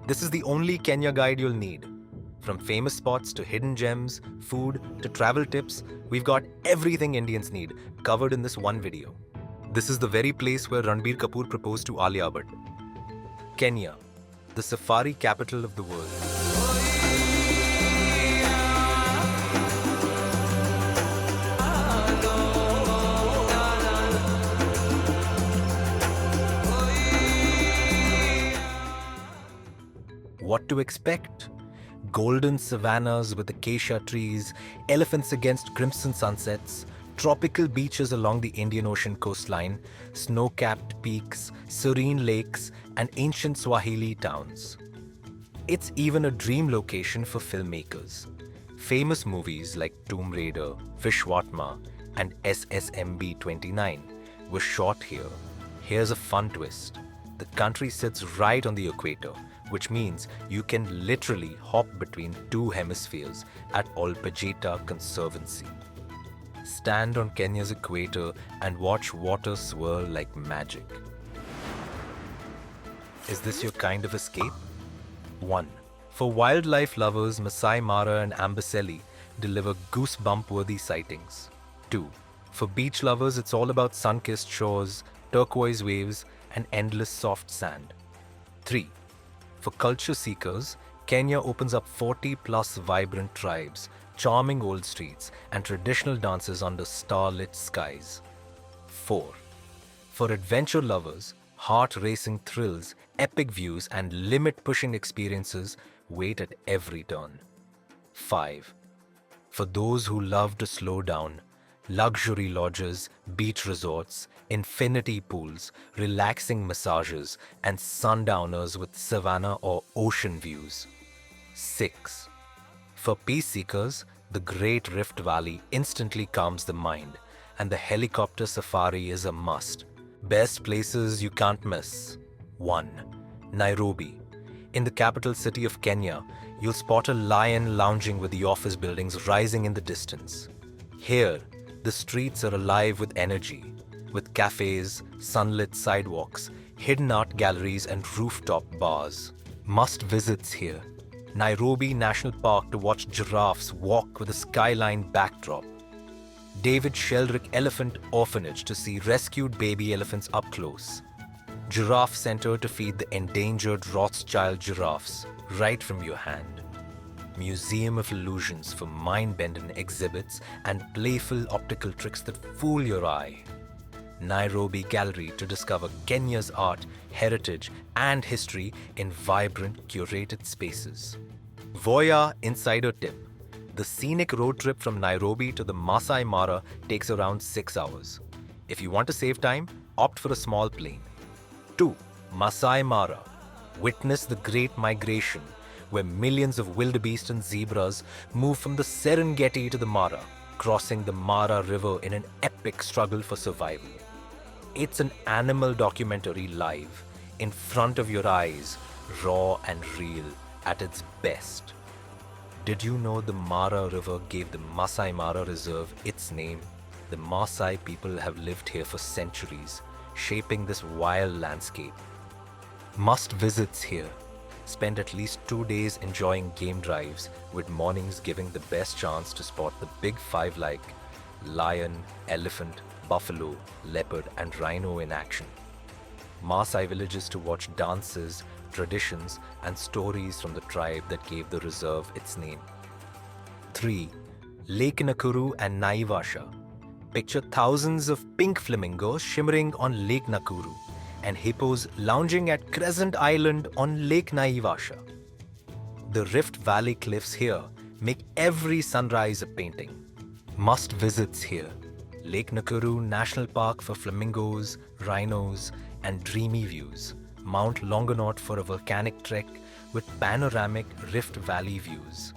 This is the only Kenya guide you'll need. From famous spots to hidden gems, food to travel tips, we've got everything Indians need covered in this one video. This is the very place where Ranbir Kapoor proposed to Alia Bhatt. Kenya, the safari capital of the world. What to expect? Golden savannas with acacia trees, elephants against crimson sunsets, tropical beaches along the Indian Ocean coastline, snow-capped peaks, serene lakes, and ancient Swahili towns. It's even a dream location for filmmakers. Famous movies like Tomb Raider, Vishwatma, and SSMB 29 were shot here. Here's a fun twist. The country sits right on the equator, which means you can literally hop between two hemispheres at Olpejeta Conservancy. Stand on Kenya's equator and watch water swirl like magic. Is this your kind of escape? 1. For wildlife lovers, Maasai Mara and Amboseli deliver goosebump-worthy sightings. 2. For beach lovers, it's all about sun-kissed shores, turquoise waves, and endless soft sand. 3. For culture seekers, Kenya opens up 40-plus vibrant tribes, charming old streets, and traditional dances under starlit skies. 4. For adventure lovers, heart-racing thrills, epic views, and limit-pushing experiences wait at every turn. 5. For those who love to slow down, luxury lodges, beach resorts, infinity pools, relaxing massages, and sundowners with savanna or ocean views. 6. For peace seekers, the Great Rift Valley instantly calms the mind, and the helicopter safari is a must. Best places you can't miss. 1. Nairobi. In the capital city of Kenya, you'll spot a lion lounging with the office buildings rising in the distance. Here, the streets are alive with energy, with cafes, sunlit sidewalks, hidden art galleries, and rooftop bars. Must visits here. Nairobi National Park to watch giraffes walk with a skyline backdrop. David Sheldrick Elephant Orphanage to see rescued baby elephants up close. Giraffe Center to feed the endangered Rothschild giraffes right from your hand. Museum of Illusions for mind-bending exhibits and playful optical tricks that fool your eye. Nairobi Gallery to discover Kenya's art, heritage, and history in vibrant, curated spaces. Voyaah Insider Tip. The scenic road trip from Nairobi to the Maasai Mara takes around 6 hours. If you want to save time, opt for a small plane. 2. Maasai Mara. Witness the Great Migration, where millions of wildebeest and zebras move from the Serengeti to the Mara, crossing the Mara River in an epic struggle for survival. It's an animal documentary live, in front of your eyes, raw and real, at its best. Did you know the Mara River gave the Maasai Mara Reserve its name? The Maasai people have lived here for centuries, shaping this wild landscape. Must visits here. Spend at least 2 days enjoying game drives, with mornings giving the best chance to spot the big five like lion, elephant, buffalo, leopard, and rhino in action. Maasai villages to watch dances, traditions, and stories from the tribe that gave the reserve its name. 3. Lake Nakuru and Naivasha. Picture thousands of pink flamingos shimmering on Lake Nakuru and hippos lounging at Crescent Island on Lake Naivasha. The Rift Valley cliffs here make every sunrise a painting. Must visits here. Lake Nakuru National Park for flamingos, rhinos, and dreamy views. Mount Longonot for a volcanic trek with panoramic Rift Valley views.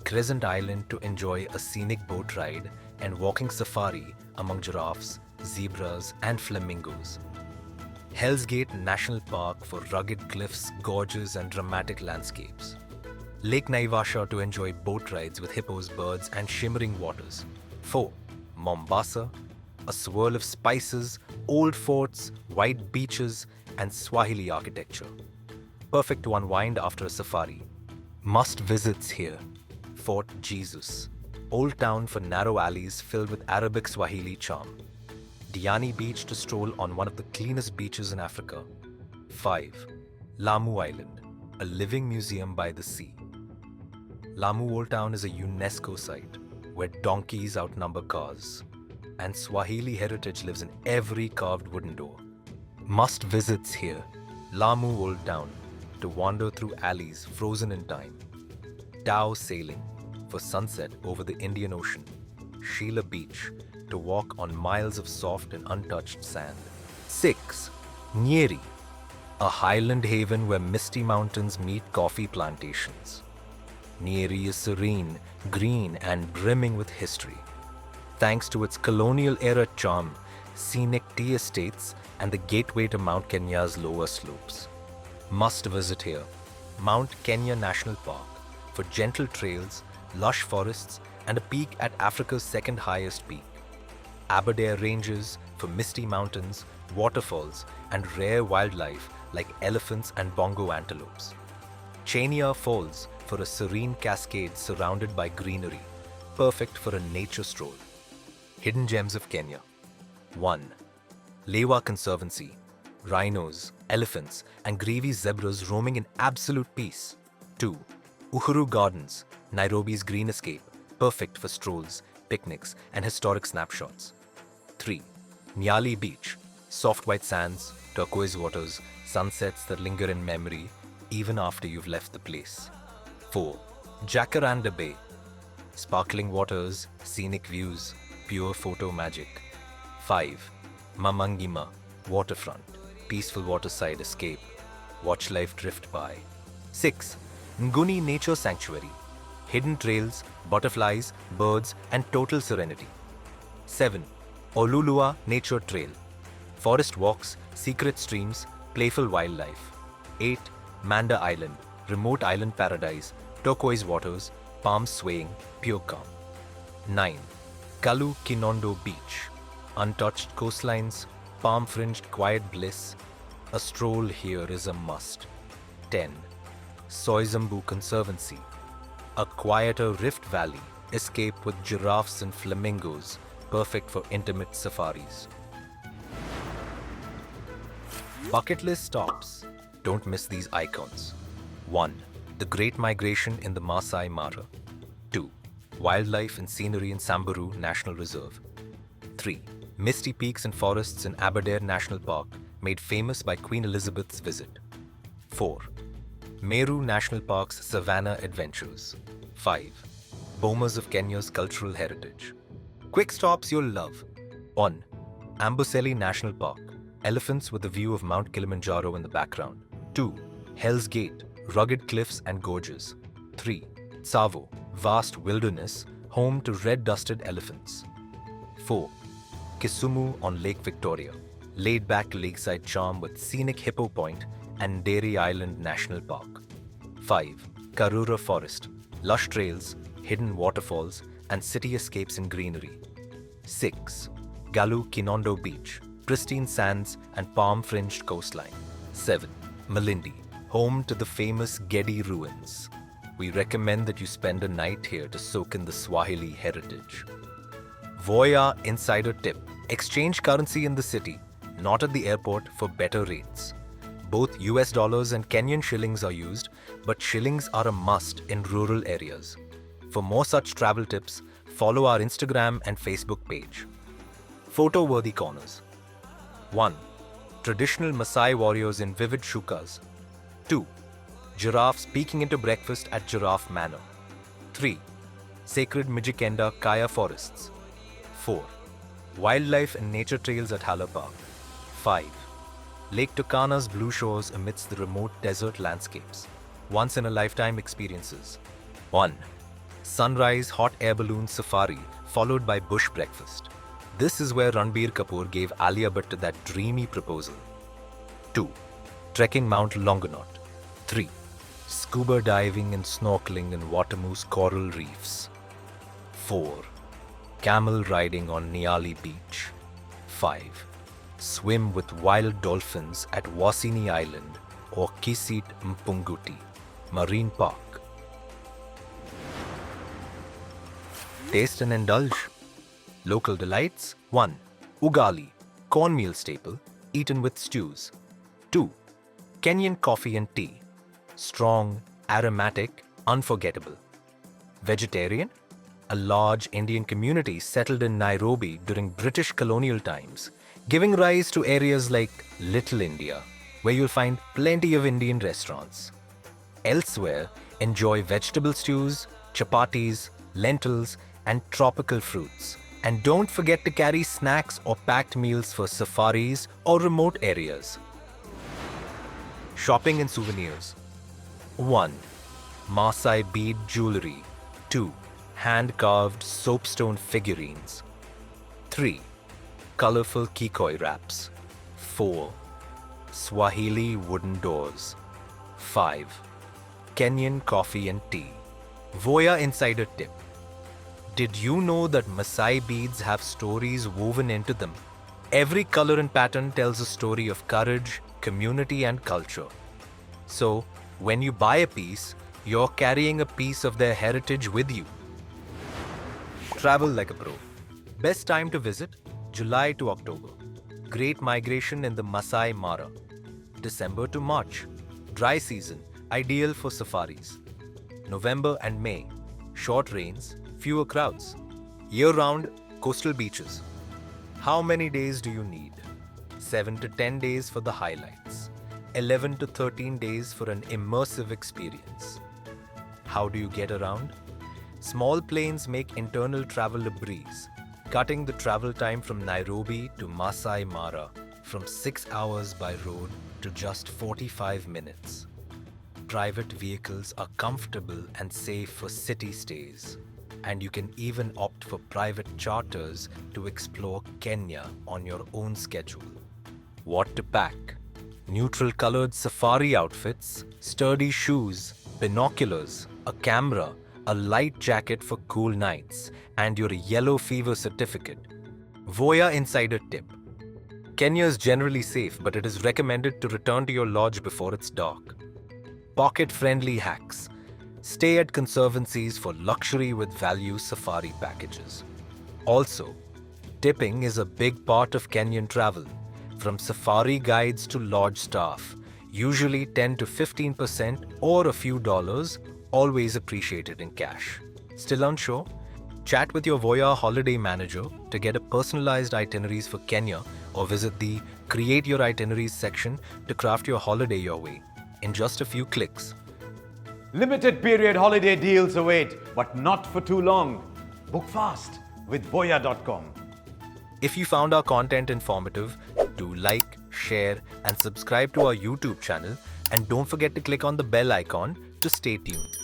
Crescent Island to enjoy a scenic boat ride and walking safari among giraffes, zebras, and flamingos. Hell's Gate National Park for rugged cliffs, gorges, and dramatic landscapes. Lake Naivasha to enjoy boat rides with hippos, birds, and shimmering waters. 4. Mombasa, a swirl of spices, old forts, white beaches, and Swahili architecture. perfect to unwind after a safari. Must visits here: Fort Jesus, Old Town for narrow alleys filled with Arabic Swahili charm. Diani Beach to stroll on one of the cleanest beaches in Africa. 5. Lamu Island, a living museum by the sea. Lamu Old Town is a UNESCO site where donkeys outnumber cars, and Swahili heritage lives in every carved wooden door. Must visits here: Lamu Old Town, to wander through alleys frozen in time. Dhow Sailing, for sunset over the Indian Ocean. Sheila Beach, to walk on miles of soft and untouched sand. 6. Nyeri, a highland haven where misty mountains meet coffee plantations. Nyeri is serene, green, and brimming with history. Thanks to its colonial-era charm, scenic tea estates, and the gateway to Mount Kenya's lower slopes. Must visit here: Mount Kenya National Park, for gentle trails, lush forests, and a peak at Africa's second highest peak. Aberdare Ranges, for misty mountains, waterfalls, and rare wildlife like elephants and bongo antelopes. Chania Falls, for a serene cascade surrounded by greenery, perfect for a nature stroll. Hidden gems of Kenya. 1. Lewa Conservancy, rhinos, elephants, and grevy's zebras roaming in absolute peace. 2. Uhuru Gardens, Nairobi's green escape, perfect for strolls, picnics, and historic snapshots. 3. Nyali Beach, soft white sands, turquoise waters, sunsets that linger in memory even after you've left the place. 4. Jacaranda Bay, sparkling waters, scenic views, pure photo magic. 5. Mamangima, waterfront, peaceful waterside escape, watch life drift by. 6. Nguni Nature Sanctuary, hidden trails, butterflies, birds, and total serenity. 7. Olulua Nature Trail, forest walks, secret streams, playful wildlife. 8. Manda Island, remote island paradise, turquoise waters, palms swaying, pure calm. 9. Kalu Kinondo Beach, untouched coastlines, palm-fringed quiet bliss. A stroll here is a must. 10. Soizambu Conservancy, a quieter rift valley, escape with giraffes and flamingos, perfect for intimate safaris. Bucket list stops. Don't miss these icons. 1. The Great Migration in the Maasai Mara. 2. Wildlife and scenery in Samburu National Reserve. 3. Misty peaks and forests in Aberdare National Park, made famous by Queen Elizabeth's visit. 4. Meru National Park's Savannah Adventures. 5. Bomas of Kenya's cultural heritage. Quick stops you'll love. 1. Amboseli National Park, elephants with a view of Mount Kilimanjaro in the background. 2. Hell's Gate, rugged cliffs and gorges. 3. Tsavo, vast wilderness, home to red-dusted elephants. 4. Kisumu on Lake Victoria, laid-back lakeside charm with scenic Hippo Point and Dairy Island National Park. 5. Karura Forest, lush trails, hidden waterfalls, and city escapes in greenery. 6. Galu Kinondo Beach, pristine sands and palm-fringed coastline. 7. Malindi, home to the famous Gedi ruins. We recommend that you spend a night here to soak in the Swahili heritage. Voyaah Insider Tip: exchange currency in the city, not at the airport, for better rates. Both US dollars and Kenyan shillings are used, but shillings are a must in rural areas. For more such travel tips, follow our Instagram and Facebook page. Photo-worthy corners. 1. Traditional Maasai warriors in vivid shukas. 2. Giraffes peeking into breakfast at Giraffe Manor. 3. Sacred Mijikenda Kaya forests. 4. Wildlife and nature trails at Hala Park. 5. Lake Turkana's blue shores amidst the remote desert landscapes. Once-in-a-lifetime experiences. 1. Sunrise hot air balloon safari followed by bush breakfast. This is where Ranbir Kapoor gave Alia Bhatt that dreamy proposal. 2. Trekking Mount Longonot. 3. Scuba diving and snorkeling in Watamu's coral reefs. 4. Camel riding on Nyali Beach. 5. Swim with wild dolphins at Wasini Island, or Kisit Mpunguti Marine Park. Taste and indulge. Local delights. 1. Ugali, cornmeal staple, eaten with stews. 2. Kenyan coffee and tea. Strong, aromatic, unforgettable. Vegetarian. A large Indian community settled in Nairobi during British colonial times, giving rise to areas like Little India, where you'll find plenty of Indian restaurants. Elsewhere, enjoy vegetable stews, chapatis, lentils, and tropical fruits. And don't forget to carry snacks or packed meals for safaris or remote areas. Shopping and souvenirs. 1. Maasai bead jewelry. 2. Hand-carved soapstone figurines. 3. Colorful kikoi wraps. 4. Swahili wooden doors. 5. Kenyan coffee and tea. Voyaah Insider Tip. Did you know that Maasai beads have stories woven into them? Every color and pattern tells a story of courage, community, and culture. So, when you buy a piece, you're carrying a piece of their heritage with you. Travel like a pro. Best time to visit? July to October. Great migration in the Maasai Mara. December to March. Dry season, ideal for safaris. November and May. Short rains, fewer crowds. Year-round, coastal beaches. How many days do you need? 7 to 10 days for the highlights. 11 to 13 days for an immersive experience. How do you get around? Small planes make internal travel a breeze, cutting the travel time from Nairobi to Maasai Mara from 6 hours by road to just 45 minutes. Private vehicles are comfortable and safe for city stays, and you can even opt for private charters to explore Kenya on your own schedule. What to pack? Neutral-colored safari outfits, sturdy shoes, binoculars, a camera, a light jacket for cool nights, and your yellow fever certificate. Voyaah Insider Tip. Kenya is generally safe, but it is recommended to return to your lodge before it's dark. Pocket-friendly hacks. Stay at conservancies for luxury with value safari packages. Also, tipping is a big part of Kenyan travel. From safari guides to lodge staff, usually 10 to 15% or a few dollars, always appreciated in cash. Still unsure? Chat with your Voyaah holiday manager to get a personalized itineraries for Kenya, or visit the Create Your Itineraries section to craft your holiday your way in just a few clicks. Limited period holiday deals await, but not for too long. Book fast with Voyaah.com. If you found our content informative, do like, share, and subscribe to our YouTube channel, and don't forget to click on the bell icon to stay tuned.